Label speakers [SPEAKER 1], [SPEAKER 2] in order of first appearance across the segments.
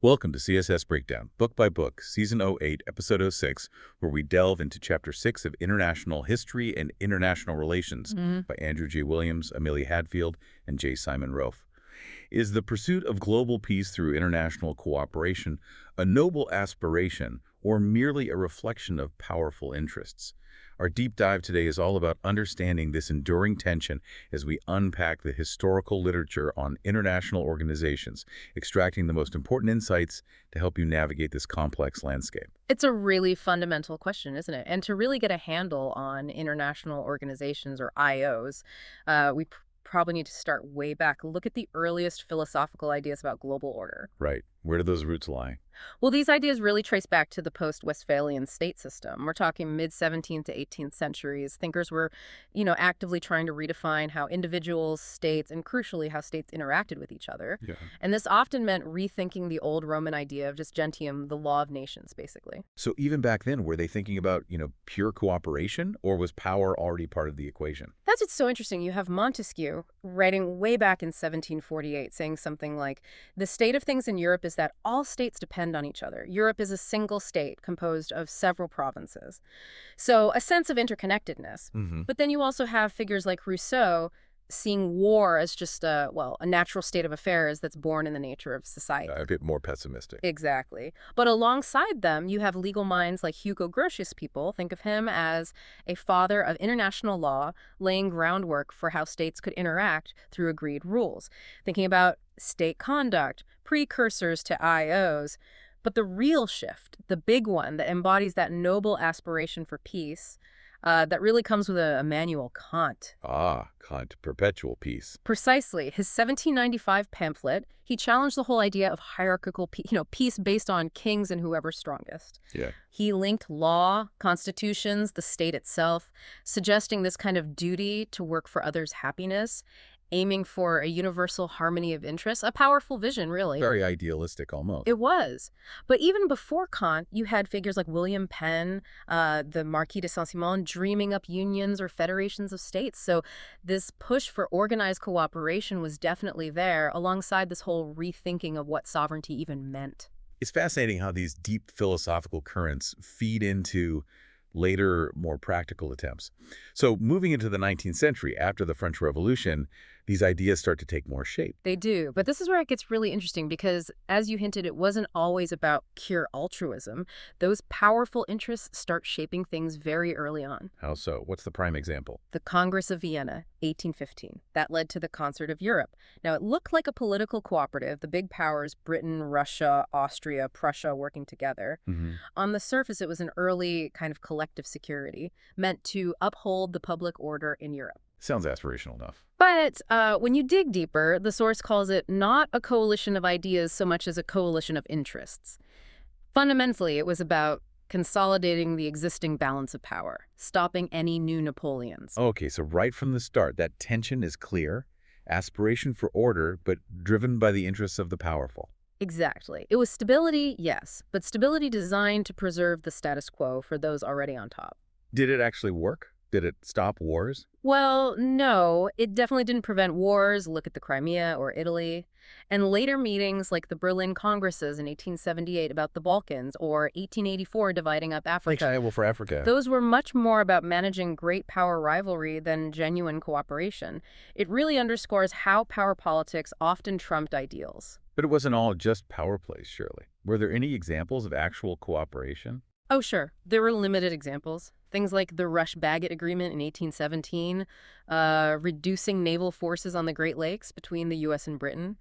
[SPEAKER 1] Welcome to CSS Breakdown, book by book, Season 08, Episode 06, where we delve into Chapter 6 of International History and International Relations by Andrew J. Williams, Amelia Hadfield, and J. Simon Rofe. Is the pursuit of global peace through international cooperation a noble aspiration or merely a reflection of powerful interests? Our deep dive today is all about understanding this enduring tension as we unpack the historical literature on international organizations, extracting the most important insights to help you navigate this complex landscape.
[SPEAKER 2] It's a really fundamental question, isn't it? And to really get a handle on international organizations, or IOs, we probably need to start way back. Look at the earliest philosophical ideas about global order.
[SPEAKER 1] Right. Where do those roots lie?
[SPEAKER 2] Well, these ideas really trace back to the post-Westphalian state system. We're talking mid-17th to 18th centuries. Thinkers were, actively trying to redefine how individuals, states, and crucially, how states interacted with each other.
[SPEAKER 1] Yeah.
[SPEAKER 2] And this often meant rethinking the old Roman idea of just gentium, the law of nations, basically.
[SPEAKER 1] So even back then, were they thinking about, pure cooperation, or was power already part of the equation?
[SPEAKER 2] That's what's so interesting. You have Montesquieu writing way back in 1748 saying something like, the state of things in Europe is that all states depend on each other. Europe is a single state composed of several provinces. So a sense of interconnectedness. But then you also have figures like Rousseau seeing war as just a natural state of affairs that's born in the nature of society.
[SPEAKER 1] A bit more pessimistic.
[SPEAKER 2] Exactly. But alongside them, you have legal minds like Hugo Grotius people. Think of him as a father of international law, laying groundwork for how states could interact through agreed rules. Thinking about state conduct, precursors to IOs. But the real shift, the big one that embodies that noble aspiration for peace, that really comes with Immanuel Kant.
[SPEAKER 1] Ah, Kant, perpetual peace.
[SPEAKER 2] Precisely. His 1795 pamphlet, he challenged the whole idea of hierarchical peace based on kings and whoever's strongest.
[SPEAKER 1] Yeah.
[SPEAKER 2] He linked law, constitutions, the state itself, suggesting this kind of duty to work for others' happiness, aiming for a universal harmony of interests, a powerful vision, really.
[SPEAKER 1] Very idealistic, almost.
[SPEAKER 2] It was. But even before Kant, you had figures like William Penn, the Marquis de Saint-Simon, dreaming up unions or federations of states. So this push for organized cooperation was definitely there, alongside this whole rethinking of what sovereignty even meant.
[SPEAKER 1] It's fascinating how these deep philosophical currents feed into later, more practical attempts. So moving into the 19th century, after the French Revolution, these ideas start to take more shape.
[SPEAKER 2] They do. But this is where it gets really interesting because, as you hinted, it wasn't always about pure altruism. Those powerful interests start shaping things very early on.
[SPEAKER 1] How so? What's the prime example?
[SPEAKER 2] The Congress of Vienna, 1815. That led to the Concert of Europe. Now, it looked like a political cooperative, the big powers, Britain, Russia, Austria, Prussia, working together. On the surface, it was an early kind of collective security, meant to uphold the public order in Europe.
[SPEAKER 1] Sounds aspirational enough.
[SPEAKER 2] But when you dig deeper, the source calls it not a coalition of ideas so much as a coalition of interests. Fundamentally, it was about consolidating the existing balance of power, stopping any new Napoleons.
[SPEAKER 1] Okay, so right from the start, that tension is clear, aspiration for order, but driven by the interests of the powerful.
[SPEAKER 2] Exactly. It was stability, yes, but stability designed to preserve the status quo for those already on top.
[SPEAKER 1] Did it actually work? Did it stop wars?
[SPEAKER 2] Well, no, it definitely didn't prevent wars. Look at the Crimea or Italy. And later meetings like the Berlin Congresses in 1878 about the Balkans or 1884 dividing up Africa.
[SPEAKER 1] Okay, well, for Africa.
[SPEAKER 2] Those were much more about managing great power rivalry than genuine cooperation. It really underscores how power politics often trumped ideals.
[SPEAKER 1] But it wasn't all just power plays, surely. Were there any examples of actual cooperation?
[SPEAKER 2] Oh, sure. There were limited examples. Things like the Rush-Bagot Agreement in 1817, reducing naval forces on the Great Lakes between the U.S. and Britain,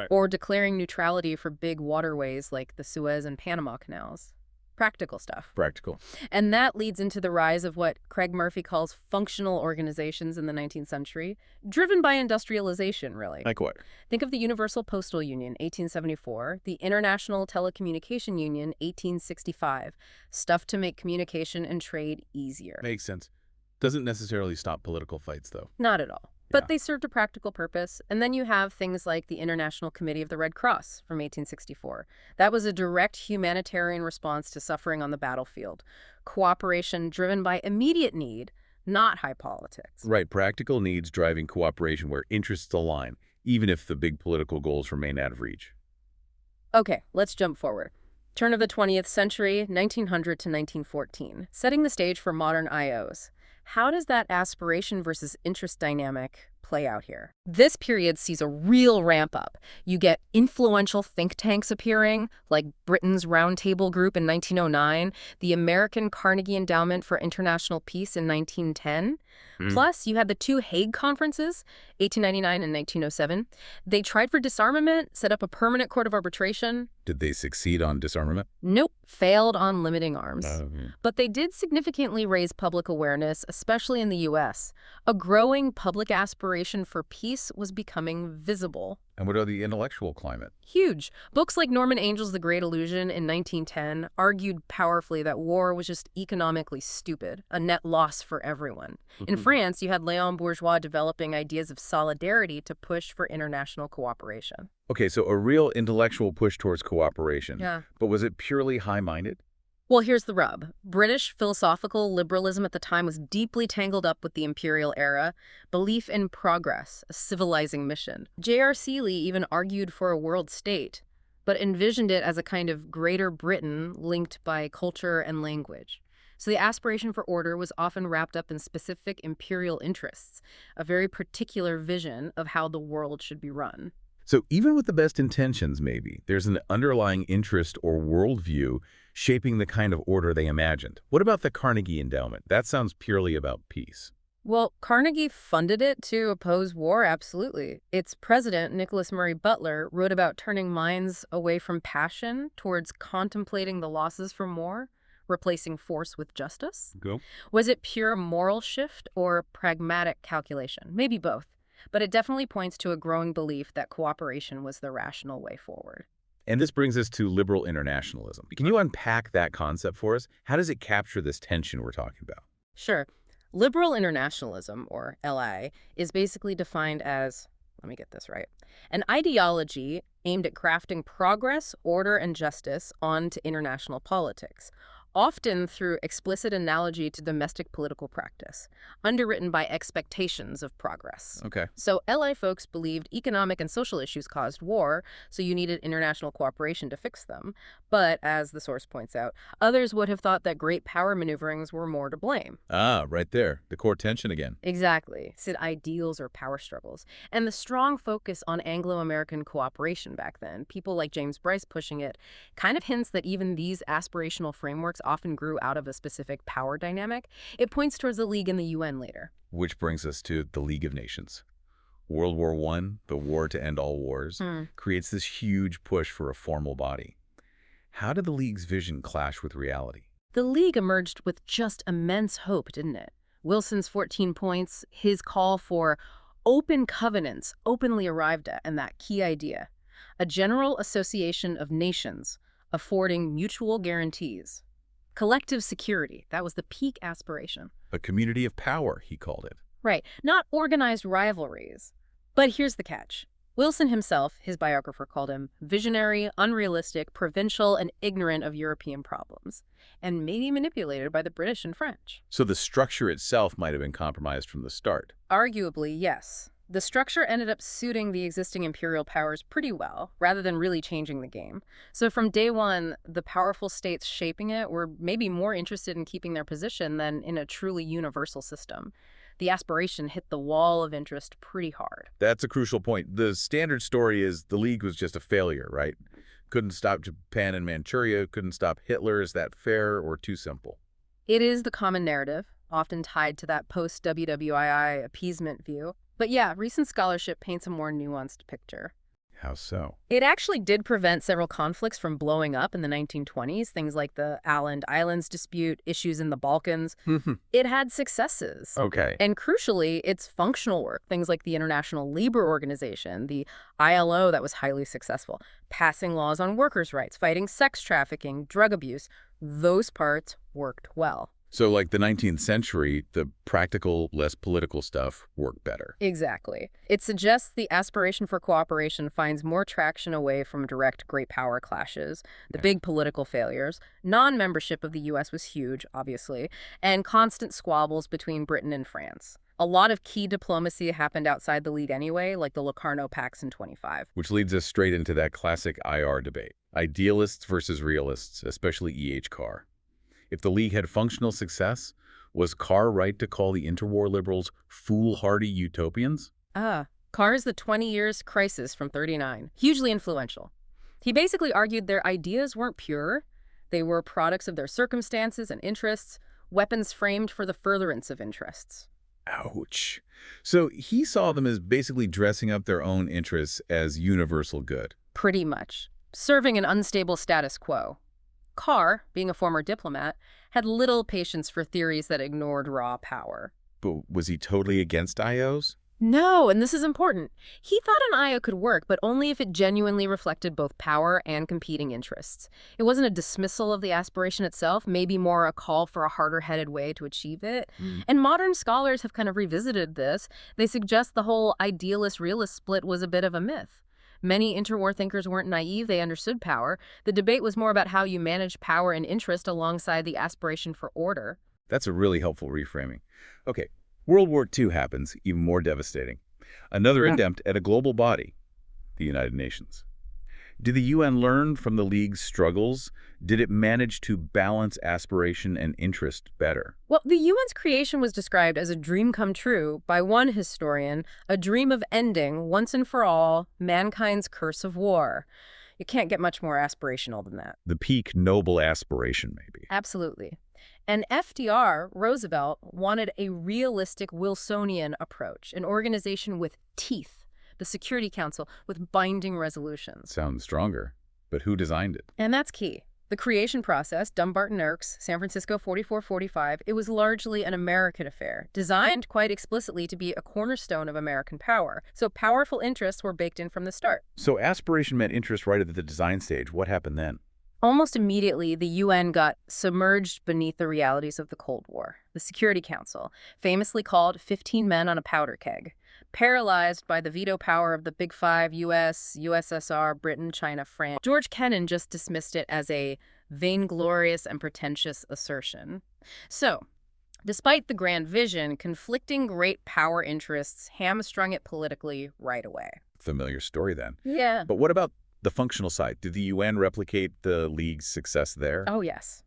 [SPEAKER 2] or declaring neutrality for big waterways like the Suez and Panama canals. Practical stuff.
[SPEAKER 1] Practical.
[SPEAKER 2] And that leads into the rise of what Craig Murphy calls functional organizations in the 19th century, driven by industrialization, really.
[SPEAKER 1] Like what?
[SPEAKER 2] Think of the Universal Postal Union, 1874, the International Telecommunication Union, 1865, stuff to make communication and trade easier.
[SPEAKER 1] Makes sense. Doesn't necessarily stop political fights, though.
[SPEAKER 2] Not at all. But they served a practical purpose. And then you have things like the International Committee of the Red Cross from 1864. That was a direct humanitarian response to suffering on the battlefield. Cooperation driven by immediate need, not high politics.
[SPEAKER 1] Right, practical needs driving cooperation where interests align, even if the big political goals remain out of reach.
[SPEAKER 2] Okay, let's jump forward. Turn of the 20th century, 1900 to 1914, setting the stage for modern IOs. How does that aspiration versus interest dynamic play out here? This period sees a real ramp up. You get influential think tanks appearing, like Britain's Round Table Group in 1909, the American Carnegie Endowment for International Peace in 1910. Plus, you had the two Hague conferences, 1899 and 1907. They tried for disarmament, set up a permanent court of arbitration.
[SPEAKER 1] Did they succeed on disarmament?
[SPEAKER 2] Nope, failed on limiting arms.
[SPEAKER 1] Mhm.
[SPEAKER 2] But they did significantly raise public awareness, especially in the U.S. A growing public aspiration for peace was becoming visible.
[SPEAKER 1] And what about the intellectual climate?
[SPEAKER 2] Huge. Books like Norman Angel's The Great Illusion in 1910 argued powerfully that war was just economically stupid, a net loss for everyone. In France, you had Léon Bourgeois developing ideas of solidarity to push for international cooperation.
[SPEAKER 1] Okay, so a real intellectual push towards cooperation.
[SPEAKER 2] Yeah.
[SPEAKER 1] But was it purely high-minded?
[SPEAKER 2] Well, here's the rub. British philosophical liberalism at the time was deeply tangled up with the imperial era, belief in progress, a civilizing mission. J.R. Seeley even argued for a world state, but envisioned it as a kind of Greater Britain linked by culture and language. So the aspiration for order was often wrapped up in specific imperial interests, a very particular vision of how the world should be run.
[SPEAKER 1] So even with the best intentions, maybe, there's an underlying interest or worldview shaping the kind of order they imagined. What about the Carnegie Endowment? That sounds purely about peace.
[SPEAKER 2] Well, Carnegie funded it to oppose war, absolutely. Its president, Nicholas Murray Butler, wrote about turning minds away from passion towards contemplating the losses from war, replacing force with justice.
[SPEAKER 1] Go.
[SPEAKER 2] Was it pure moral shift or pragmatic calculation? Maybe both. But it definitely points to a growing belief that cooperation was the rational way forward.
[SPEAKER 1] And this brings us to liberal internationalism. Can you unpack that concept for us? How does it capture this tension we're talking about?
[SPEAKER 2] Sure. Liberal internationalism, or LI, is basically defined as, let me get this right, an ideology aimed at crafting progress, order, and justice onto international politics, often through explicit analogy to domestic political practice, underwritten by expectations of progress.
[SPEAKER 1] Okay.
[SPEAKER 2] So LA folks believed economic and social issues caused war, so you needed international cooperation to fix them. But, as the source points out, others would have thought that great power maneuverings were more to blame.
[SPEAKER 1] Ah, right there. The core tension again.
[SPEAKER 2] Exactly. Said ideals or power struggles. And the strong focus on Anglo-American cooperation back then, people like James Bryce pushing it, kind of hints that even these aspirational frameworks often grew out of a specific power dynamic. It points towards the League and the UN later.
[SPEAKER 1] Which brings us to the League of Nations. World War I, the war to end all wars, creates this huge push for a formal body. How did the League's vision clash with reality?
[SPEAKER 2] The League emerged with just immense hope, didn't it? Wilson's 14 points, his call for open covenants, openly arrived at, and that key idea. A general association of nations, affording mutual guarantees. Collective security, that was the peak aspiration.
[SPEAKER 1] A community of power, he called it.
[SPEAKER 2] Right, not organized rivalries. But here's the catch. Wilson himself, his biographer called him visionary, unrealistic, provincial, and ignorant of European problems, and maybe manipulated by the British and French.
[SPEAKER 1] So the structure itself might have been compromised from the start.
[SPEAKER 2] Arguably, yes. The structure ended up suiting the existing imperial powers pretty well, rather than really changing the game. So from day one, the powerful states shaping it were maybe more interested in keeping their position than in a truly universal system. The aspiration hit the wall of interest pretty hard.
[SPEAKER 1] That's a crucial point. The standard story is the League was just a failure, right? Couldn't stop Japan and Manchuria, couldn't stop Hitler. Is that fair or too simple?
[SPEAKER 2] It is the common narrative, often tied to that post-WWII appeasement view. But yeah, recent scholarship paints a more nuanced picture.
[SPEAKER 1] How so?
[SPEAKER 2] It actually did prevent several conflicts from blowing up in the 1920s, things like the Åland Islands dispute, issues in the Balkans. It had successes.
[SPEAKER 1] Okay.
[SPEAKER 2] And crucially, its functional work, things like the International Labour Organization, the ILO that was highly successful, passing laws on workers' rights, fighting sex trafficking, drug abuse, those parts worked well.
[SPEAKER 1] So like the 19th century, the practical, less political stuff worked better.
[SPEAKER 2] Exactly. It suggests the aspiration for cooperation finds more traction away from direct great power clashes, the big political failures. Non-membership of the U.S. was huge, obviously, and constant squabbles between Britain and France. A lot of key diplomacy happened outside the League anyway, like the Locarno Pacts in 25.
[SPEAKER 1] Which leads us straight into that classic IR debate. Idealists versus realists, especially E.H. Carr. If the League had functional success, was Carr right to call the interwar liberals foolhardy utopians?
[SPEAKER 2] Carr's The 20 Years Crisis from '39, hugely influential. He basically argued their ideas weren't pure. They were products of their circumstances and interests, weapons framed for the furtherance of interests.
[SPEAKER 1] Ouch. So he saw them as basically dressing up their own interests as universal good.
[SPEAKER 2] Pretty much. Serving an unstable status quo. Carr, being a former diplomat, had little patience for theories that ignored raw power.
[SPEAKER 1] But was he totally against IOs?
[SPEAKER 2] No, and this is important. He thought an IO could work, but only if it genuinely reflected both power and competing interests. It wasn't a dismissal of the aspiration itself, maybe more a call for a harder-headed way to achieve it. And modern scholars have kind of revisited this. They suggest the whole idealist-realist split was a bit of a myth. Many interwar thinkers weren't naive, they understood power. The debate was more about how you manage power and interest alongside the aspiration for order.
[SPEAKER 1] That's a really helpful reframing. Okay, World War II happens, even more devastating. Another attempt at a global body, the United Nations. Did the UN learn from the League's struggles? Did it manage to balance aspiration and interest better?
[SPEAKER 2] Well, the UN's creation was described as a dream come true by one historian, a dream of ending, once and for all, mankind's curse of war. You can't get much more aspirational than that.
[SPEAKER 1] The peak noble aspiration, maybe.
[SPEAKER 2] Absolutely. And FDR, Roosevelt, wanted a realistic Wilsonian approach, an organization with teeth, the Security Council with binding resolutions.
[SPEAKER 1] Sounds stronger. But who designed it?
[SPEAKER 2] And that's key. The creation process, Dumbarton Oaks, San Francisco 4445, it was largely an American affair, designed quite explicitly to be a cornerstone of American power. So powerful interests were baked in from the start.
[SPEAKER 1] So aspiration met interest right at the design stage. What happened then?
[SPEAKER 2] Almost immediately, the UN got submerged beneath the realities of the Cold War. The Security Council, famously called 15 men on a powder keg, paralyzed by the veto power of the Big Five, US, USSR, Britain, China, France. George Kennan just dismissed it as a vainglorious and pretentious assertion. So, despite the grand vision, conflicting great power interests hamstrung it politically right away.
[SPEAKER 1] Familiar story then.
[SPEAKER 2] Yeah.
[SPEAKER 1] But what about the functional side? Did the UN replicate the League's success there?
[SPEAKER 2] Oh, yes.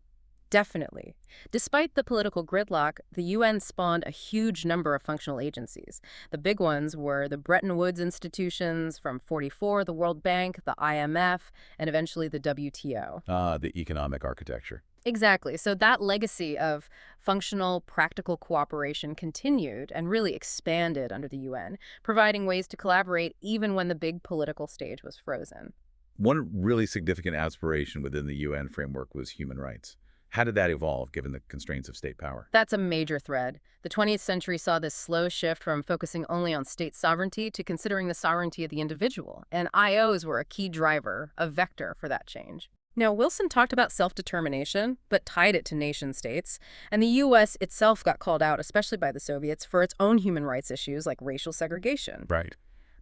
[SPEAKER 2] Definitely. Despite the political gridlock, the UN spawned a huge number of functional agencies. The big ones were the Bretton Woods institutions from '44, the World Bank, the IMF, and eventually the WTO.
[SPEAKER 1] The economic architecture.
[SPEAKER 2] Exactly. So that legacy of functional, practical cooperation continued and really expanded under the UN, providing ways to collaborate even when the big political stage was frozen.
[SPEAKER 1] One really significant aspiration within the UN framework was human rights. How did that evolve, given the constraints of state power?
[SPEAKER 2] That's a major thread. The 20th century saw this slow shift from focusing only on state sovereignty to considering the sovereignty of the individual, and IOs were a key driver, a vector for that change. Now, Wilson talked about self-determination, but tied it to nation-states, and the U.S. itself got called out, especially by the Soviets, for its own human rights issues like racial segregation.
[SPEAKER 1] Right.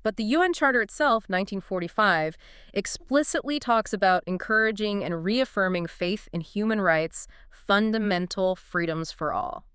[SPEAKER 2] But the UN Charter itself, 1945, explicitly talks about encouraging and reaffirming faith in human rights, fundamental freedoms for all.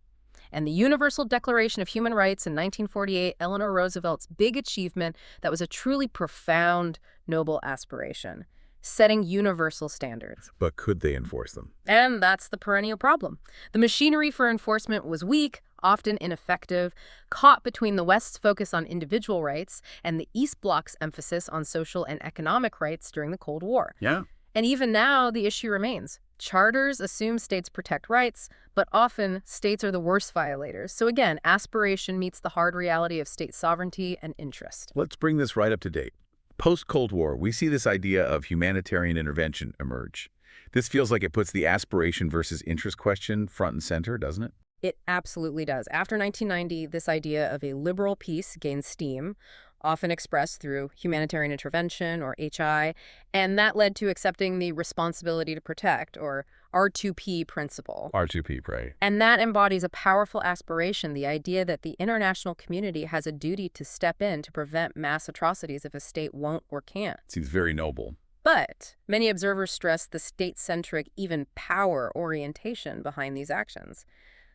[SPEAKER 2] And the Universal Declaration of Human Rights in 1948, Eleanor Roosevelt's big achievement that was a truly profound, noble aspiration, setting universal standards.
[SPEAKER 1] But could they enforce them?
[SPEAKER 2] And that's the perennial problem. The machinery for enforcement was weak, often ineffective, caught between the West's focus on individual rights and the East Bloc's emphasis on social and economic rights during the Cold War.
[SPEAKER 1] Yeah.
[SPEAKER 2] And even now, the issue remains. Charters assume states protect rights, but often states are the worst violators. So again, aspiration meets the hard reality of state sovereignty and interest.
[SPEAKER 1] Let's bring this right up to date. Post-Cold War, we see this idea of humanitarian intervention emerge. This feels like it puts the aspiration versus interest question front and center, doesn't it?
[SPEAKER 2] It absolutely does. After 1990, this idea of a liberal peace gained steam, often expressed through humanitarian intervention, or HI, and that led to accepting the responsibility to protect, or R2P principle.
[SPEAKER 1] R2P, right.
[SPEAKER 2] And that embodies a powerful aspiration, the idea that the international community has a duty to step in to prevent mass atrocities if a state won't or can't.
[SPEAKER 1] Seems very noble.
[SPEAKER 2] But many observers stress the state-centric, even power orientation behind these actions.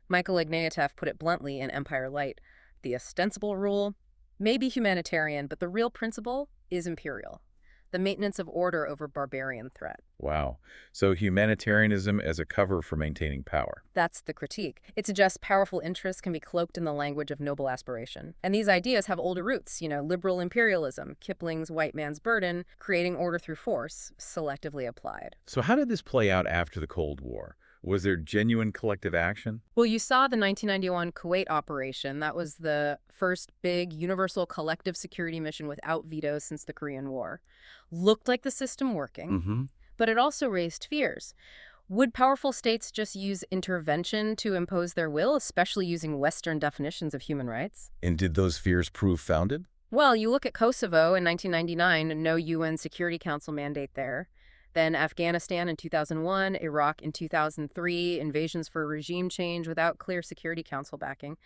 [SPEAKER 2] Michael Ignatieff put it bluntly in Empire Light: the ostensible rule may be humanitarian, but the real principle is imperial. the maintenance of order over barbarian threat.
[SPEAKER 1] Wow. So humanitarianism as a cover for maintaining power.
[SPEAKER 2] That's the critique. It suggests powerful interests can be cloaked in the language of noble aspiration. And these ideas have older roots, liberal imperialism, Kipling's white man's burden, creating order through force, selectively applied.
[SPEAKER 1] So how did this play out after the Cold War? Was there genuine collective action?
[SPEAKER 2] Well, you saw the 1991 Kuwait operation. That was the first big universal collective security mission without vetoes since the Korean War. Looked like the system working, but it also raised fears. Would powerful states just use intervention to impose their will, especially using Western definitions of human rights?
[SPEAKER 1] And did those fears prove founded?
[SPEAKER 2] Well, you look at Kosovo in 1999, no UN Security Council mandate there. Then Afghanistan in 2001, Iraq in 2003, invasions for regime change without clear Security Council backing.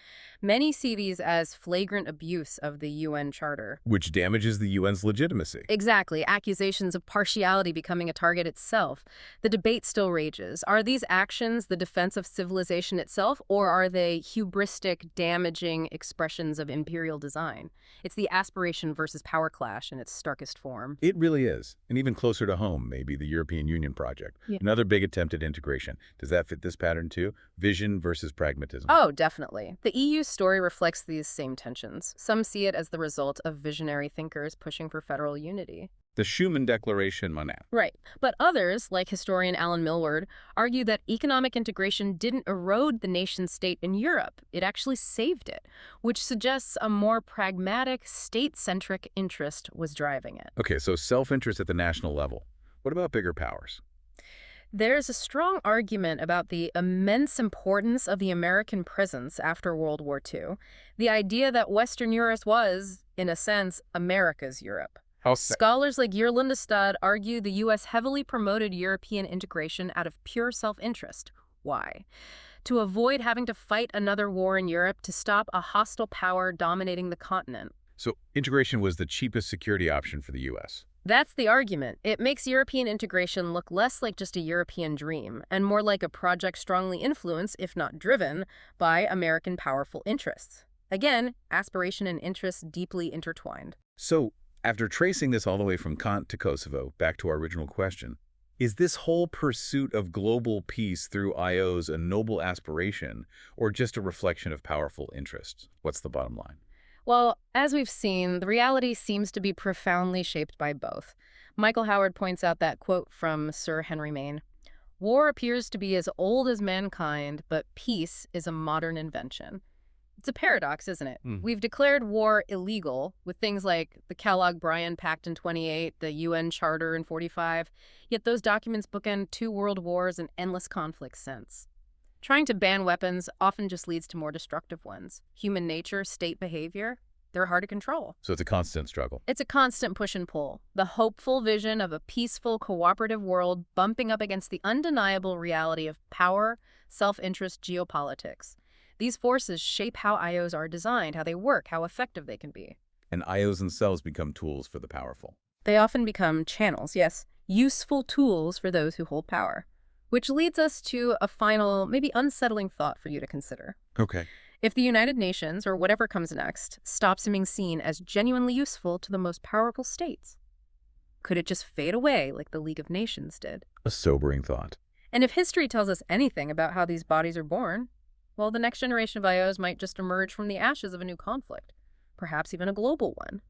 [SPEAKER 2] Many see these as flagrant abuse of the UN Charter.
[SPEAKER 1] Which damages the UN's legitimacy.
[SPEAKER 2] Exactly. Accusations of partiality becoming a target itself. The debate still rages. Are these actions the defense of civilization itself, or are they hubristic, damaging expressions of imperial design? It's the aspiration versus power clash in its starkest form.
[SPEAKER 1] It really is. And even closer to home, maybe the European Union project.
[SPEAKER 2] Yeah.
[SPEAKER 1] Another big attempt at integration. Does that fit this pattern too? Vision versus pragmatism.
[SPEAKER 2] Oh, definitely. The EU's story reflects these same tensions. Some see it as the result of visionary thinkers pushing for federal unity.
[SPEAKER 1] The Schuman Declaration, Monad.
[SPEAKER 2] Right. But others, like historian Alan Milward, argue that economic integration didn't erode the nation-state in Europe. It actually saved it, which suggests a more pragmatic, state-centric interest was driving it.
[SPEAKER 1] Okay, so self-interest at the national level. What about bigger powers?
[SPEAKER 2] There's a strong argument about the immense importance of the American presence after World War II. The idea that Western Europe was, in a sense, America's Europe. Scholars like Lundestad argue the U.S. heavily promoted European integration out of pure self-interest. Why? To avoid having to fight another war in Europe to stop a hostile power dominating the continent.
[SPEAKER 1] So integration was the cheapest security option for the U.S.
[SPEAKER 2] That's the argument. It makes European integration look less like just a European dream and more like a project strongly influenced, if not driven, by American powerful interests. Again, aspiration and interest deeply intertwined.
[SPEAKER 1] So, after tracing this all the way from Kant to Kosovo, back to our original question, is this whole pursuit of global peace through IOs a noble aspiration or just a reflection of powerful interests? What's the bottom line?
[SPEAKER 2] Well, as we've seen, the reality seems to be profoundly shaped by both. Michael Howard points out that quote from Sir Henry Maine, "War appears to be as old as mankind, but peace is a modern invention." It's a paradox, isn't it? We've declared war illegal with things like the Kellogg-Briand Pact in 28, the UN Charter in 45, yet those documents bookend 2 world wars and endless conflicts since. Trying to ban weapons often just leads to more destructive ones. Human nature, state behavior, they're hard to control.
[SPEAKER 1] So it's a constant struggle.
[SPEAKER 2] It's a constant push and pull. The hopeful vision of a peaceful, cooperative world bumping up against the undeniable reality of power, self-interest, geopolitics. These forces shape how IOs are designed, how they work, how effective they can be.
[SPEAKER 1] And IOs themselves become tools for the powerful.
[SPEAKER 2] They often become channels, yes, useful tools for those who hold power. Which leads us to a final, maybe unsettling thought for you to consider.
[SPEAKER 1] Okay.
[SPEAKER 2] If the United Nations, or whatever comes next, stops being seen as genuinely useful to the most powerful states, could it just fade away like the League of Nations did?
[SPEAKER 1] A sobering thought.
[SPEAKER 2] And if history tells us anything about how these bodies are born, well, the next generation of IOs might just emerge from the ashes of a new conflict, perhaps even a global one.